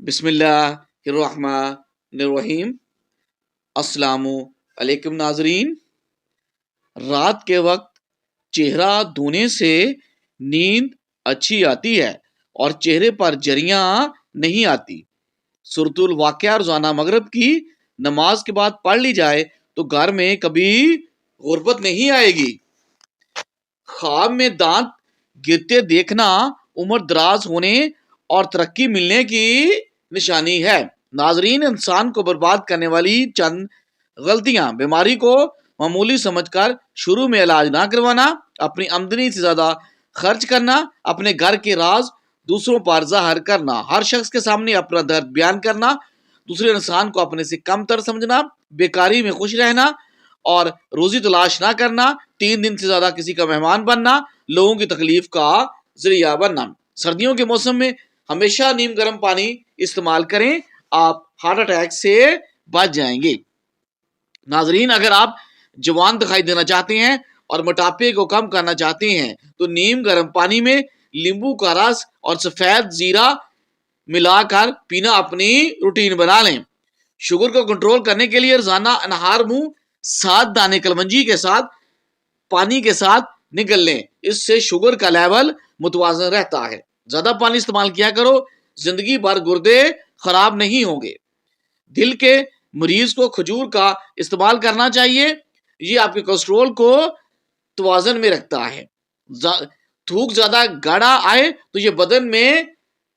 بسم اللہ الرحمن الرحیم۔ السلام علیکم ناظرین۔ رات کے وقت چہرہ دھونے سے نیند اچھی آتی ہے اور چہرے پر جریاں نہیں آتی۔ سورۃ الواقعہ روزانہ مغرب کی نماز کے بعد پڑھ لی جائے تو گھر میں کبھی غربت نہیں آئے گی۔ خواب میں دانت گرتے دیکھنا عمر دراز ہونے اور ترقی ملنے کی نشانی ہے۔ ناظرین، انسان کو برباد کرنے والی چند غلطیاں: بیماری کو معمولی سمجھ کر شروع میں علاج نہ کروانا، اپنی آمدنی سے زیادہ خرچ کرنا، اپنے گھر کے راز دوسروں پر ظاہر کرنا، ہر شخص کے سامنے اپنا درد بیان کرنا، دوسرے انسان کو اپنے سے کم تر سمجھنا، بیکاری میں خوش رہنا اور روزی تلاش نہ کرنا، 3 دن سے زیادہ کسی کا مہمان بننا، لوگوں کی تکلیف کا ذریعہ بننا۔ سردیوں کے موسم میں ہمیشہ نیم گرم پانی استعمال کریں، آپ ہارٹ اٹیک سے بچ جائیں گے۔ ناظرین، اگر آپ جوان دکھائی دینا چاہتے ہیں اور موٹاپے کو کم کرنا چاہتے ہیں تو نیم گرم پانی میں لیمبو کا رس اور سفید زیرہ ملا کر پینا اپنی روٹین بنا لیں۔ شوگر کو کنٹرول کرنے کے لیے روزانہ انہار منہ 7 دانے کلونجی کے ساتھ پانی کے ساتھ نگل لیں، اس سے شوگر کا لیول متوازن رہتا ہے۔ زیادہ پانی استعمال کیا کرو، زندگی بھر گردے خراب نہیں ہوں گے۔ دل کے مریض کو کھجور کا استعمال کرنا چاہیے، یہ آپ کے کولیسٹرول کو توازن میں رکھتا ہے۔ تھوک زیادہ گاڑھا آئے تو یہ بدن میں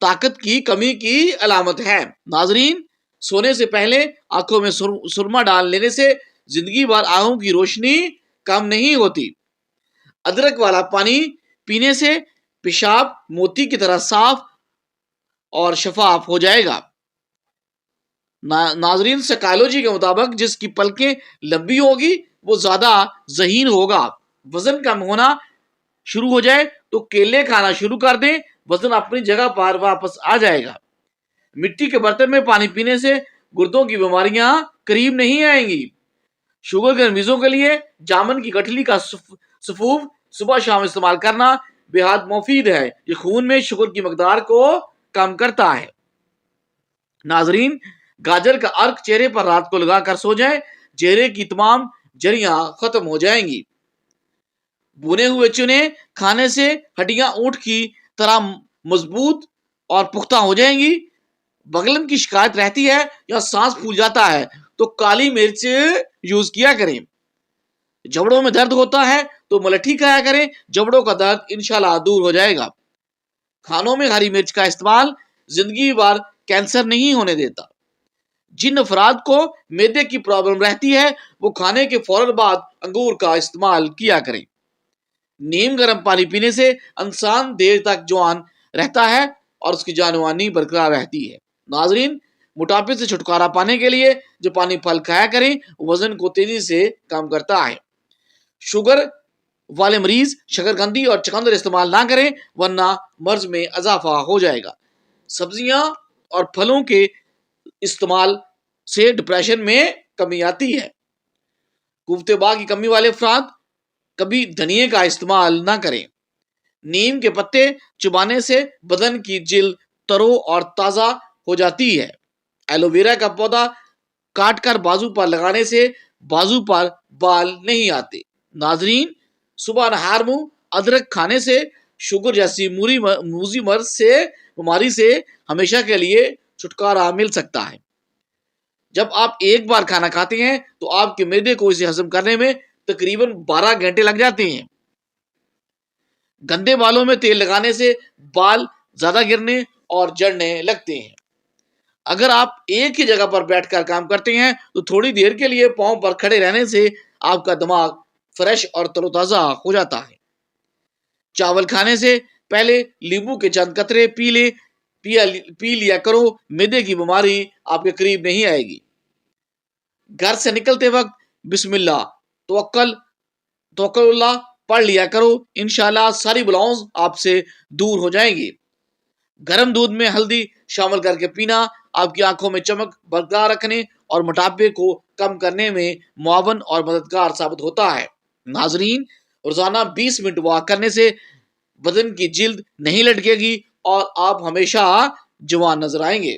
طاقت کی کمی کی علامت ہے۔ ناظرین، سونے سے پہلے آنکھوں میں سرما ڈال لینے سے زندگی بھر آنکھوں کی روشنی کم نہیں ہوتی۔ ادرک والا پانی پینے سے پیشاب موتی کی طرح صاف اور شفاف ہو جائے گا۔ ناظرین، سائیکالوجی کے مطابق جس کی پلکیں لمبی ہوگی وہ زیادہ ذہین ہوگا۔ وزن کم ہونا شروع ہو جائے تو کیلے کھانا شروع کر دیں، وزن اپنی جگہ پر واپس آ جائے گا۔ مٹی کے برتن میں پانی پینے سے گردوں کی بیماریاں قریب نہیں آئیں گی۔ شوگر کے مریضوں کے لیے جامن کی گٹھلی کا سفوف صبح شام استعمال کرنا بے حد مفید ہے، یہ خون میں شوگر کی مقدار کو کم کرتا ہے۔ ناظرین، گاجر کا عرق چہرے پر رات کو لگا کر سو جائیں، چہرے کی تمام جریاں ختم ہو جائیں گی۔ بھنے ہوئے چنے کھانے سے ہڈیاں اونٹ کی طرح مضبوط اور پختہ ہو جائیں گی۔ بغلن کی شکایت رہتی ہے یا سانس پھول جاتا ہے تو کالی مرچ یوز کیا کریں۔ جبڑوں میں درد ہوتا ہے تو ملٹھی کھایا کریں، جبڑوں کا درد انشاءاللہ دور ہو جائے گا۔ کھانوں میں ہری مرچ کا استعمال زندگی بھر کینسر نہیں ہونے دیتا۔ جن افراد کو معدے کی پرابلم رہتی ہے وہ کھانے کے فوراً بعد انگور کا استعمال کیا کریں۔ نیم گرم پانی پینے سے انسان دیر تک جوان رہتا ہے اور اس کی جانوانی برقرار رہتی ہے۔ ناظرین، موٹاپے سے چھٹکارا پانے کے لیے جو پانی پھل کھایا کریں، وزن کو تیزی سے کم کرتا ہے۔ شوگر والے مریض شکرقندی اور چقندر استعمال نہ کریں ورنہ مرض میں اضافہ ہو جائے گا۔ سبزیاں اور پھلوں کے استعمال سے ڈپریشن میں کمی آتی ہے۔ قوت باہ کی کمی والے افراد کبھی دھنیے کا استعمال نہ کریں۔ نیم کے پتے چبانے سے بدن کی جلد ترو اور تازہ ہو جاتی ہے۔ ایلو ویرا کا پودا کاٹ کر بازو پر لگانے سے بازو پر بال نہیں آتے۔ ناظرین، صبح نہار منہ ادرک کھانے سے شوگر جیسی موذی مرض سے بیماری سے ہمیشہ کے لیے چھٹکارا مل سکتا ہے۔ جب آپ ایک بار کھانا کھاتے ہیں تو آپ کے معدے کو اسے ہضم کرنے میں تقریباً 12 گھنٹے لگ جاتے ہیں۔ گندے بالوں میں تیل لگانے سے بال زیادہ گرنے اور جڑنے لگتے ہیں۔ اگر آپ ایک ہی جگہ پر بیٹھ کر کام کرتے ہیں تو تھوڑی دیر کے لیے پاؤں پر کھڑے رہنے سے آپ کا دماغ فریش اور تر و تازہ ہو جاتا ہے۔ چاول کھانے سے پہلے لیمبو کے چند قطرے پی لیا کرو، معدے کی بیماری آپ کے قریب نہیں آئے گی۔ گھر سے نکلتے وقت بسم اللہ توکل اللہ پڑھ لیا کرو، انشاءاللہ ساری بلاؤں آپ سے دور ہو جائیں گی۔ گرم دودھ میں ہلدی شامل کر کے پینا آپ کی آنکھوں میں چمک برقرار رکھنے اور موٹاپے کو کم کرنے میں معاون اور مددگار ثابت ہوتا ہے۔ ناظرین، روزانہ 20 منٹ واک کرنے سے بدن کی جلد نہیں لٹکے گی اور آپ ہمیشہ جوان نظر آئیں گے۔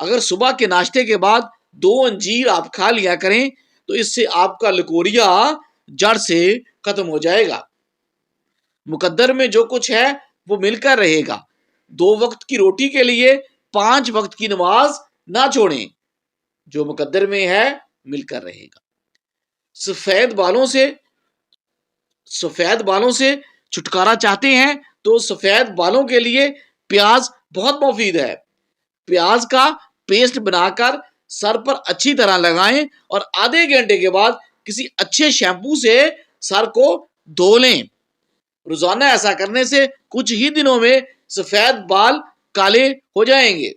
اگر صبح کے ناشتے کے بعد 2 انجیر آپ کھا لیا کریں تو اس سے آپ کا لکوریا جڑ سے ختم ہو جائے گا۔ مقدر میں جو کچھ ہے وہ مل کر رہے گا۔ 2 وقت کی روٹی کے لیے 5 وقت کی نماز نہ چھوڑیں، جو مقدر میں ہے مل کر رہے گا۔ سفید بالوں سے چھٹکارا چاہتے ہیں تو سفید بالوں کے لیے پیاز بہت مفید ہے۔ پیاز کا پیسٹ بنا کر سر پر اچھی طرح لگائیں اور آدھے گھنٹے کے بعد کسی اچھے شیمپو سے سر کو دھو لیں۔ روزانہ ایسا کرنے سے کچھ ہی دنوں میں سفید بال کالے ہو جائیں گے۔